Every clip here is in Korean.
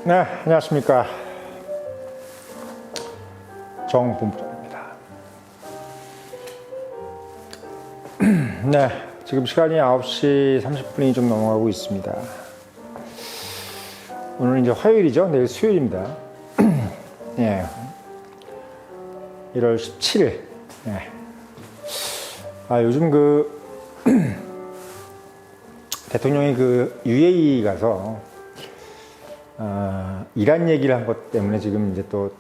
네, 안녕하십니까. 정본부장입니다. 네, 지금 시간이 9시 30분이 좀 넘어가고 있습니다. 오늘은 이제 화요일이죠. 내일 수요일입니다. 네, 1월 17일. 네. 요즘 대통령이 UAE 가서 이란 얘기를 한 것 때문에 지금 이제 또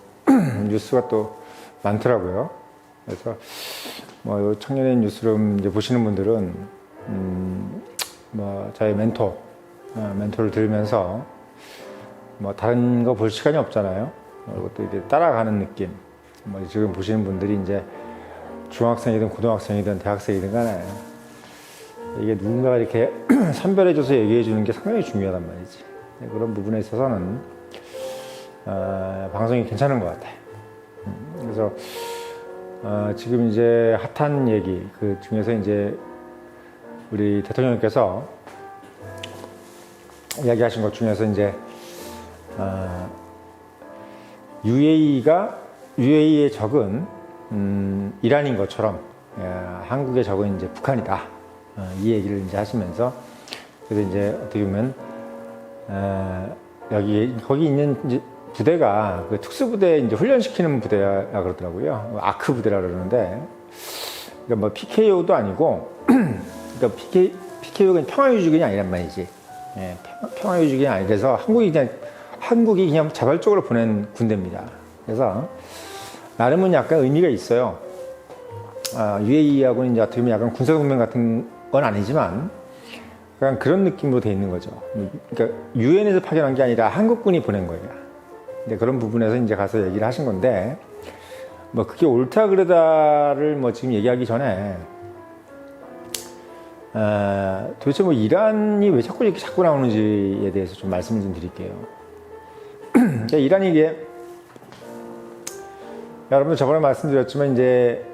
뉴스가 또 많더라고요. 그래서 요 청년의 뉴스룸 이제 보시는 분들은 저희 멘토를 들으면서 다른 거 볼 시간이 없잖아요. 그것도 이제 따라가는 느낌. 지금 보시는 분들이 이제 중학생이든 고등학생이든 대학생이든 간에 이게 누군가가 이렇게 선별해줘서 얘기해 주는 게 상당히 중요하단 말이지. 그런 부분에 있어서는 방송이 괜찮은 것 같아. 그래서 지금 이제 핫한 얘기 그 중에서 이제 우리 대통령께서 이야기하신 것 중에서 이제 UAE의 적은 이란인 것처럼 한국의 적은 이제 북한이다. 이 얘기를 이제 하시면서 그래서 이제 어떻게 보면 거기 있는 이제 부대가 특수부대 이제 훈련시키는 부대라 그러더라고요. 아크 부대라 그러는데, 그러니까 PKO도 아니고, 그러니까 PKO가 평화유지군이 아니란 말이지. 예, 평화유지군이 아니라서 한국이 그냥 자발적으로 보낸 군대입니다. 그래서 나름은 약간 의미가 있어요. UAE하고는 이제 어떻게 보면 약간 군사동맹 같은 건 아니지만, 약간 그런 느낌으로 돼 있는 거죠. 그러니까 유엔에서 파견한 게 아니라 한국군이 보낸 거예요. 근데 그런 부분에서 이제 가서 얘기를 하신 건데, 그게 옳다 그르다를 지금 얘기하기 전에, 도대체 이란이 왜 자꾸 나오는지에 대해서 좀 말씀을 좀 드릴게요. 그러니까 이란이 이게, 여러분들 저번에 말씀드렸지만 이제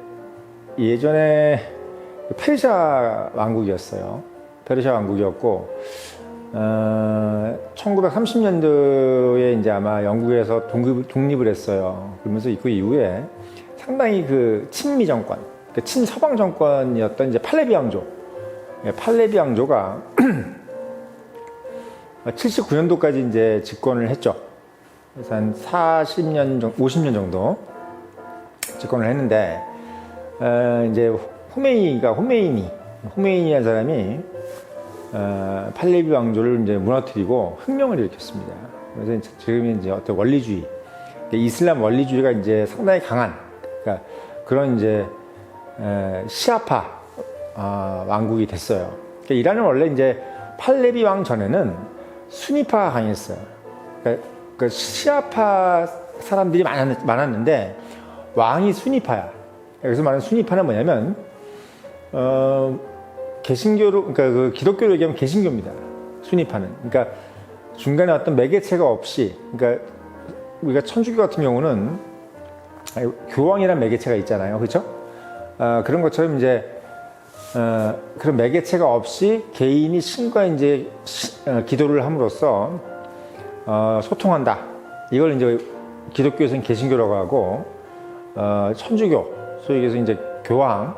예전에 페르시아 왕국이었어요. 페르시아 왕국이었고, 1930년도에 이제 아마 영국에서 독립을 했어요. 그러면서 그 이후에 상당히 친미 정권, 친서방 정권이었던 이제 팔레비 왕조. 팔레비 왕조가 79년도까지 이제 집권을 했죠. 그래서 한 40년 정도, 50년 정도 집권을 했는데, 이제 호메이니라는 사람이 팔레비 왕조를 이제 무너뜨리고 혁명을 일으켰습니다. 그래서 지금 이제 어떤 원리주의, 이슬람 원리주의가 이제 상당히 강한, 그러니까 그런 이제 시아파 왕국이 됐어요. 그러니까 이란은 원래 이제 팔레비 왕 전에는 수니파가 강했어요. 그러니까 시아파 사람들이 많았는데 왕이 수니파야. 여기서 말하는 수니파는 뭐냐면 개신교로, 그러니까 기독교로 얘기하면 개신교입니다. 수니파는. 그러니까 중간에 어떤 매개체가 없이, 그러니까 우리가 천주교 같은 경우는 교황이라는 매개체가 있잖아요. 그렇죠? 그런 것처럼 이제 그런 매개체가 없이 개인이 신과 이제 기도를 함으로써 소통한다. 이걸 이제 기독교에서는 개신교라고 하고, 천주교, 소위 얘기해서 이제 교황,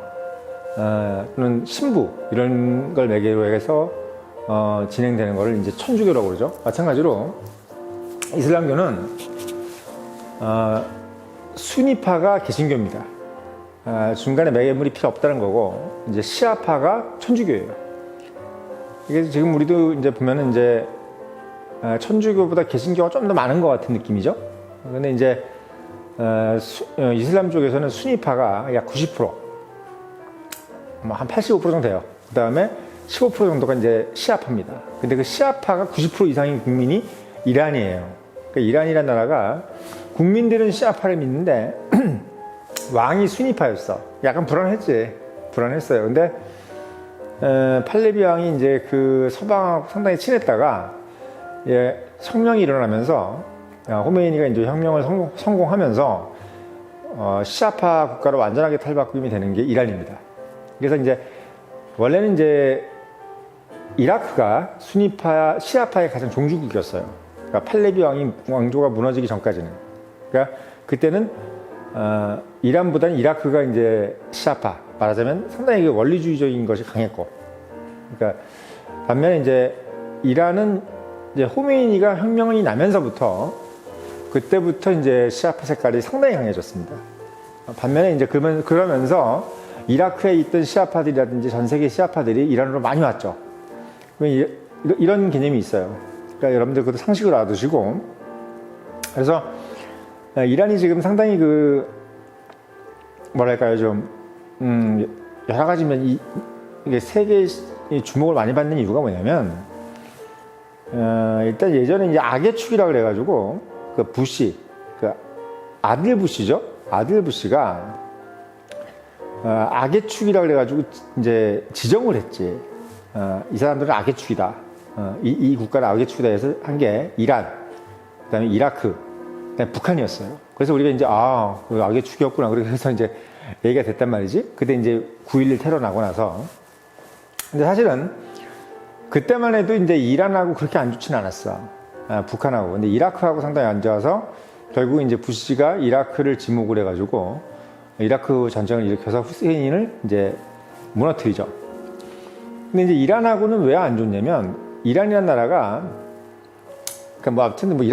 또는 신부 이런 걸 매개로 해서 진행되는 거를 이제 천주교라고 그러죠. 마찬가지로 이슬람교는 수니파가 개신교입니다. 중간에 매개물이 필요 없다는 거고, 이제 시아파가 천주교예요. 이게 지금 우리도 이제 보면은 이제 천주교보다 개신교가 좀 더 많은 것 같은 느낌이죠. 근데 이제 이슬람 쪽에서는 수니파가 약 90%, 한 85% 정도 돼요. 그 다음에 15% 정도가 이제 시아파입니다. 근데 그 시아파가 90% 이상의 국민이 이란이에요. 그러니까 이란이라는 나라가 국민들은 시아파를 믿는데 왕이 수니파였어. 약간 불안했어요. 근데 팔레비 왕이 이제 서방하고 상당히 친했다가 혁명이 일어나면서 호메이니가 이제 혁명을 성공하면서 시아파 국가로 완전하게 탈바꿈이 되는 게 이란입니다. 그래서 이제 원래는 이제 이라크가 시아파의 가장 종주국이었어요. 그러니까 팔레비 왕조가 무너지기 전까지는. 그러니까 그때는 이란보다는 이라크가 이제 시아파, 말하자면 상당히 원리주의적인 것이 강했고, 그러니까 반면에 이제 이란은 이제 호메이니가 혁명이 나면서부터 그때부터 이제 시아파 색깔이 상당히 강해졌습니다. 반면에 이제 그러면서 이라크에 있던 시아파들이라든지 전 세계 시아파들이 이란으로 많이 왔죠. 이런 개념이 있어요. 그러니까 여러분들 그것도 상식으로 알아두시고, 그래서 이란이 지금 상당히 뭐랄까요, 좀 여러 가지면 이게 세계의 주목을 많이 받는 이유가 뭐냐면, 일단 예전에 이제 악의 축이라 그래가지고 그 부시, 그 아들 부시죠. 아들 부시가 악의 축이라 그래가지고 이제 지정을 했지. 이 사람들은 악의 축이다. 이 국가는 악의 축이다 해서 한 게 이란, 그다음에 이라크, 그다음에 북한이었어요. 그래서 우리가 이제 그 악의 축이었구나. 그래서 이제 얘기가 됐단 말이지. 그때 이제 9.11 테러 나고 나서. 근데 사실은 그때만 해도 이제 이란하고 그렇게 안 좋진 않았어. 북한하고. 근데 이라크하고 상당히 안 좋아서 결국 이제 부시가 이라크를 지목을 해가지고 이라크 전쟁을 일으켜서 후세인을 이제 무너뜨리죠. 근데 이제 이란하고는 왜 안 좋냐면, 이란이라는 나라가, 그러니까 뭐 아무튼 뭐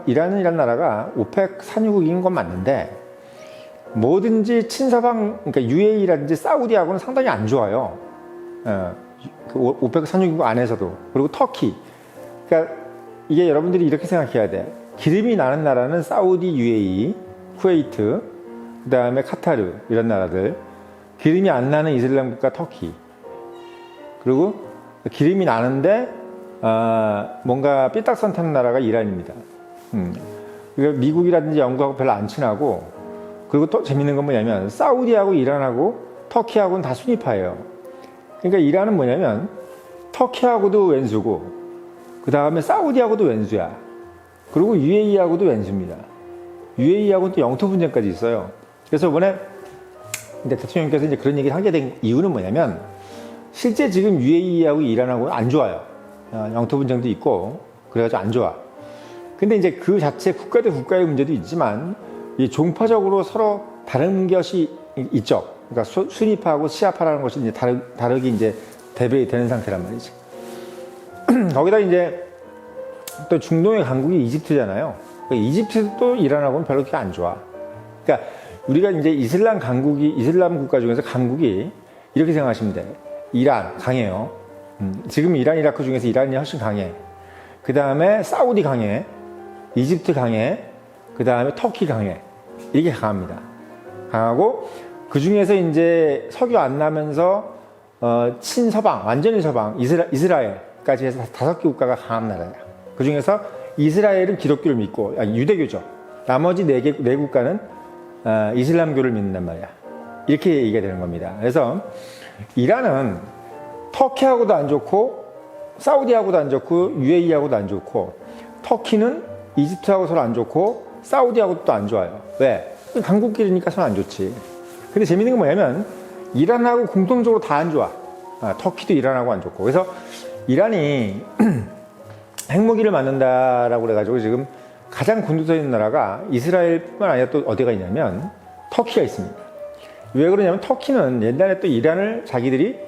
이란이라는 나라가 오펙 산유국인 건 맞는데, 뭐든지 친서방, 그러니까 UAE라든지 사우디하고는 상당히 안 좋아요. 그 오펙 산유국 안에서도. 그리고 터키. 그러니까 이게 여러분들이 이렇게 생각해야 돼. 기름이 나는 나라는 사우디, UAE, 쿠웨이트, 그 다음에 카타르, 이런 나라들. 기름이 안 나는 이슬람 국가 터키. 그리고 기름이 나는데 뭔가 삐딱선 타는 나라가 이란입니다. 그러니까 미국이라든지 영국하고 별로 안 친하고, 그리고 또 재밌는 건 뭐냐면 사우디하고 이란하고 터키하고는 다 순위파예요. 그러니까 이란은 뭐냐면 터키하고도 왼수고, 그 다음에 사우디하고도 왼수야. 그리고 UAE하고도 왼수입니다. UAE하고는 또 영토 분쟁까지 있어요. 그래서 이번에 대통령께서 이제 그런 얘기를 하게 된 이유는 뭐냐면, 실제 지금 UAE하고 이란하고는 안 좋아요. 영토 분쟁도 있고, 그래가지고 안 좋아. 근데 이제 그 자체 국가 대 국가의 문제도 있지만, 이 종파적으로 서로 다른 것이 있죠. 그러니까 순위파하고 시아파라는 것이 이제 다르게 이제 대별이 되는 상태란 말이지. 거기다 이제 또 중동의 강국이 이집트잖아요. 그러니까 이집트도 또 이란하고는 별로 그렇게 안 좋아. 그러니까 우리가 이제 이슬람 국가 중에서 강국이 이렇게 생각하시면 돼. 이란 강해요. 지금 이란, 이라크 중에서 이란이 훨씬 강해. 그 다음에 사우디 강해. 이집트 강해. 그 다음에 터키 강해. 이게 강합니다. 강하고, 그 중에서 이제 석유 안 나면서 친서방, 완전히 서방, 이스라엘까지 해서 5개 국가가 강한 나라야. 그 중에서 이스라엘은 기독교를 믿고, 유대교죠. 나머지 4 국가는 이슬람교를 믿는단 말이야. 이렇게 얘기가 되는 겁니다. 그래서 이란은 터키하고도 안 좋고, 사우디하고도 안 좋고, UAE하고도 안 좋고, 터키는 이집트하고 서로 안 좋고, 사우디하고도 또 안 좋아요. 왜? 강국끼리니까 서로 안 좋지. 근데 재밌는 건 뭐냐면, 이란하고 공통적으로 다 안 좋아. 터키도 이란하고 안 좋고. 그래서 이란이 핵무기를 만든다라고 그래가지고 지금 가장 곤두서 있는 나라가 이스라엘뿐만 아니라 또 어디가 있냐면 터키가 있습니다. 왜 그러냐면 터키는 옛날에 또 이란을 자기들이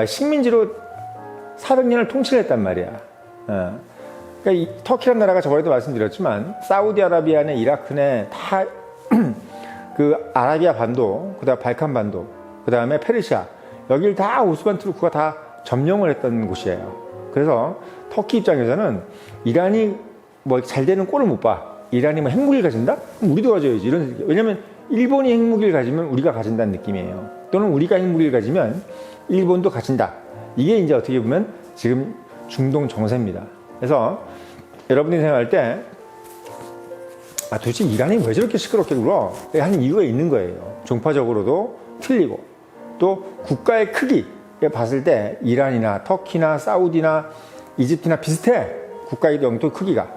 식민지로 400년을 통치를 했단 말이야. 그러니까 이 터키라는 나라가 저번에도 말씀드렸지만 사우디아라비아 내 이라크 내 다 그 아라비아 반도, 그 다음 발칸 반도, 그 다음에 페르시아, 여길 다 오스만 투르크가 다 점령을 했던 곳이에요. 그래서 터키 입장에서는 이란이 뭐 잘 되는 꼴을 못 봐. 이란이 뭐 핵무기를 가진다? 그럼 우리도 가져야지. 왜냐면 일본이 핵무기를 가지면 우리가 가진다는 느낌이에요. 또는 우리가 핵무기를 가지면 일본도 가진다. 이게 이제 어떻게 보면 지금 중동 정세입니다. 그래서 여러분이 생각할 때 도대체 이란이 왜 저렇게 시끄럽게 굴어? 하는 이유가 있는 거예요. 종파적으로도 틀리고, 또 국가의 크기 봤을 때 이란이나 터키나 사우디나 이집트나 비슷해. 국가의 영토 크기가.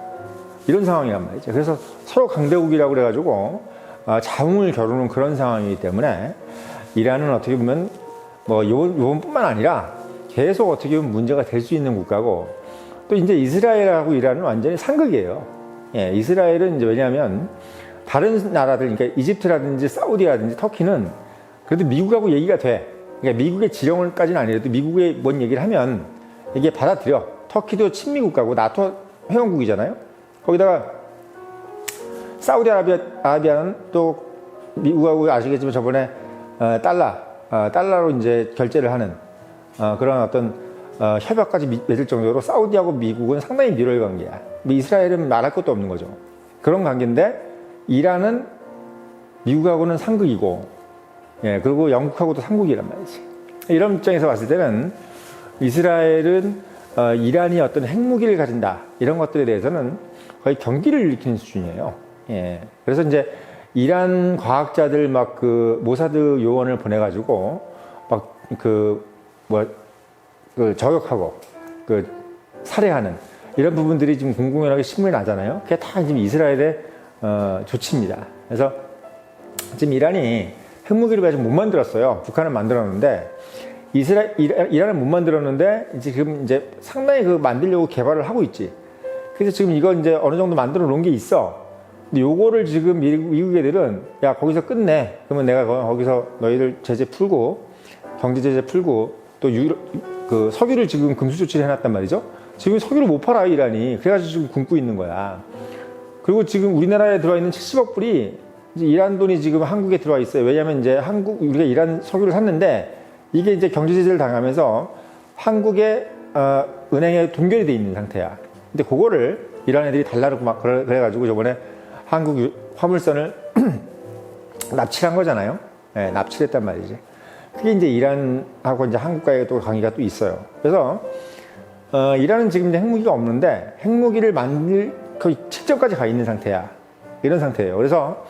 이런 상황이란 말이죠. 그래서 서로 강대국이라고 그래가지고 자웅을 겨루는 그런 상황이기 때문에 이란은 어떻게 보면 뭐 요번뿐만 아니라 계속 어떻게 보면 문제가 될 수 있는 국가고, 또 이제 이스라엘하고 이란은 완전히 상극이에요. 예, 이스라엘은 이제 왜냐하면 다른 나라들, 그러니까 이집트라든지 사우디라든지 터키는 그래도 미국하고 얘기가 돼. 그러니까 미국의 지령을까지는 아니라도 미국의 뭔 얘기를 하면 이게 받아들여. 터키도 친미 국가고 나토 회원국이잖아요. 거기다가 사우디아라비아는 또 미국하고 아시겠지만 저번에 달러로 이제 결제를 하는 그런 어떤 협약까지 맺을 정도로 사우디하고 미국은 상당히 밀월 관계야. 이스라엘은 말할 것도 없는 거죠. 그런 관계인데 이란은 미국하고는 상극이고, 예, 그리고 영국하고도 상극이란 말이지. 이런 입장에서 봤을 때는 이스라엘은 이란이 어떤 핵무기를 가진다 이런 것들에 대해서는 거의 경기를 일으키는 수준이에요. 예, 그래서 이제 이란 과학자들 막 그 모사드 요원을 보내가지고 막 그 저격하고 그 살해하는 이런 부분들이 지금 공공연하게 신문에 나잖아요. 그게 다 지금 이스라엘의 조치입니다. 그래서 지금 이란이 핵무기를 아직 못 만들었어요. 북한은 만들었는데 이란은 못 만들었는데 지금 이제 상당히 그 만들려고 개발을 하고 있지. 그래서 지금 이거 이제 어느 정도 만들어 놓은 게 있어. 근데 요거를 지금 미국 애들은 야 거기서 끝내. 그러면 내가 거기서 너희들 제재 풀고 경제 제재 풀고 또 그 석유를 지금 금수 조치를 해놨단 말이죠. 지금 석유를 못 팔아 이란이. 그래가지고 지금 굶고 있는 거야. 그리고 지금 우리나라에 들어와 있는 70억 불이 이제 이란 돈이 지금 한국에 들어와 있어요. 왜냐하면 이제 우리가 이란 석유를 샀는데 이게 이제 경제 제재를 당하면서 한국의 은행에 동결이 돼 있는 상태야. 근데 그거를 이란 애들이 달라고 막 그래가지고 저번에 한국 화물선을 납치한 거잖아요. 네, 납치했단 말이지. 그게 이제 이란하고 이제 한국과의 또 관계가 또 있어요. 그래서 이란은 지금 이제 핵무기가 없는데 핵무기를 만들 거의 직전까지 가 있는 상태야. 이런 상태예요. 그래서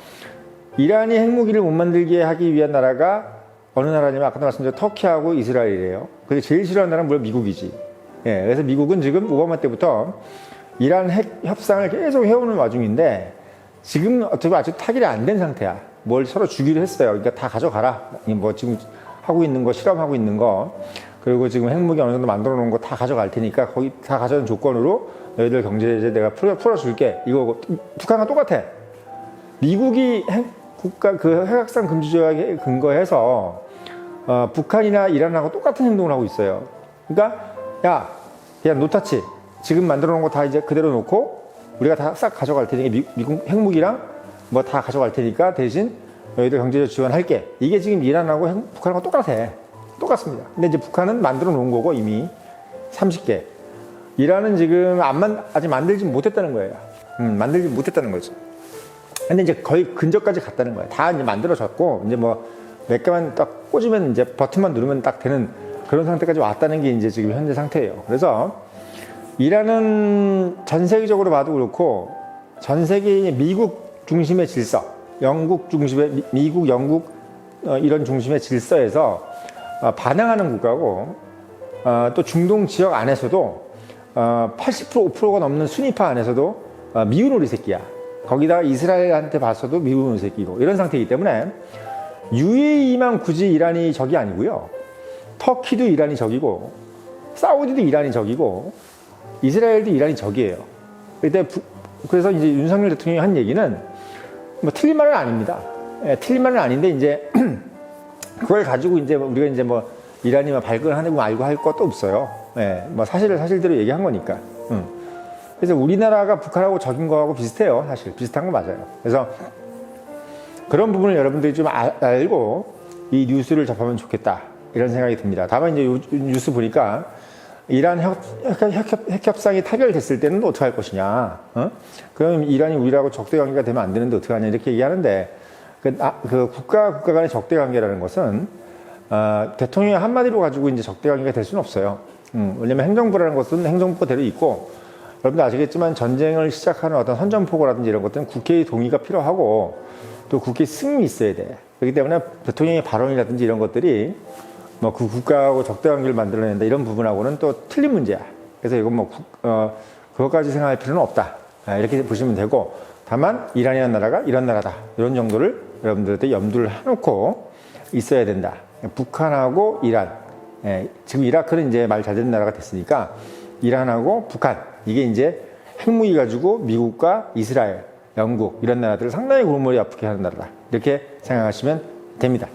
이란이 핵무기를 못 만들게 하기 위한 나라가 어느 나라냐면 아까도 말씀드린 터키하고 이스라엘이에요. 그게 제일 싫어하는 나라는 물론 미국이지. 예, 그래서 미국은 지금 오바마 때부터 이란 핵 협상을 계속 해오는 와중인데 지금 어차피 아직 타결이 안 된 상태야. 뭘 서로 주기로 했어요. 그러니까 다 가져가라. 뭐 지금 하고 있는 거, 실험하고 있는 거, 그리고 지금 핵무기 어느 정도 만들어 놓은 거 다 가져갈 테니까 거기 다 가져온 조건으로 너희들 경제 제재 내가 풀어줄게. 이거 북한과 똑같아. 미국이 그 핵확산 금지 조약에 근거해서 북한이나 이란하고 똑같은 행동을 하고 있어요. 그러니까 야, 그냥 노타치. 지금 만들어 놓은 거 다 이제 그대로 놓고 우리가 다 싹 가져갈 테니까 미국 핵무기랑 뭐 다 가져갈 테니까 대신 너희들 경제적 지원할게. 이게 지금 이란하고 북한하고 똑같습니다. 근데 이제 북한은 만들어 놓은 거고 이미 30개. 이란은 지금 아직 만들지 못했다는 거예요. 만들지 못했다는 거죠. 근데 이제 거의 근접까지 갔다는 거예요. 다 이제 만들어졌고 이제 뭐 몇 개만 딱 꽂으면 이제 버튼만 누르면 딱 되는 그런 상태까지 왔다는 게 이제 지금 현재 상태예요. 그래서 이란은 전 세계적으로 봐도 그렇고 전 세계의 미국 중심의 질서, 영국 중심의 미국, 영국 이런 중심의 질서에서 반항하는 국가고 또 중동 지역 안에서도 80% 5%가 넘는 순위파 안에서도 미운 오리 새끼야. 거기다가 이스라엘한테 봤어도 미운 오리 새끼고 이런 상태이기 때문에 UAE만 굳이 이란이 적이 아니고요. 터키도 이란이 적이고 사우디도 이란이 적이고 이스라엘도 이란이 적이에요. 그래서 이제 윤석열 대통령이 한 얘기는 뭐 틀린 말은 아닙니다. 예, 틀린 말은 아닌데 이제 그걸 가지고 이제 우리가 이제 뭐 이란이 발끈하고 말고 할 것도 없어요. 예, 뭐 사실대로 얘기한 거니까. 그래서 우리나라가 북한하고 적인 거하고 비슷해요. 사실 비슷한 거 맞아요. 그래서 그런 부분을 여러분들이 좀 알고 이 뉴스를 접하면 좋겠다 이런 생각이 듭니다. 다만 이제 요 뉴스 보니까 이란 핵 협상이 타결됐을 때는 어떻게 할 것이냐. 그럼 이란이 우리라고 적대 관계가 되면 안 되는데 어떻게 하냐 이렇게 얘기하는데 그 국가 간의 적대 관계라는 것은 대통령이 한마디로 가지고 이제 적대 관계가 될 수는 없어요. 왜냐면 행정부라는 것은 행정부대로 있고 여러분들 아시겠지만 전쟁을 시작하는 어떤 선전포고라든지 이런 것들은 국회의 동의가 필요하고 또 국회의 승인이 있어야 돼. 그렇기 때문에 대통령의 발언이라든지 이런 것들이 뭐 그 국가하고 적대 관계를 만들어낸다 이런 부분하고는 또 틀린 문제야. 그래서 이건 뭐 그것까지 생각할 필요는 없다. 이렇게 보시면 되고 다만 이란이라는 나라가 이런 나라다. 이런 정도를 여러분들한테 염두를 해놓고 있어야 된다. 북한하고 이란. 지금 이라크는 이제 말 잘 되는 나라가 됐으니까 이란하고 북한 이게 이제 핵무기 가지고 미국과 이스라엘, 영국 이런 나라들을 상당히 골머리 아프게 하는 나라다. 이렇게 생각하시면 됩니다.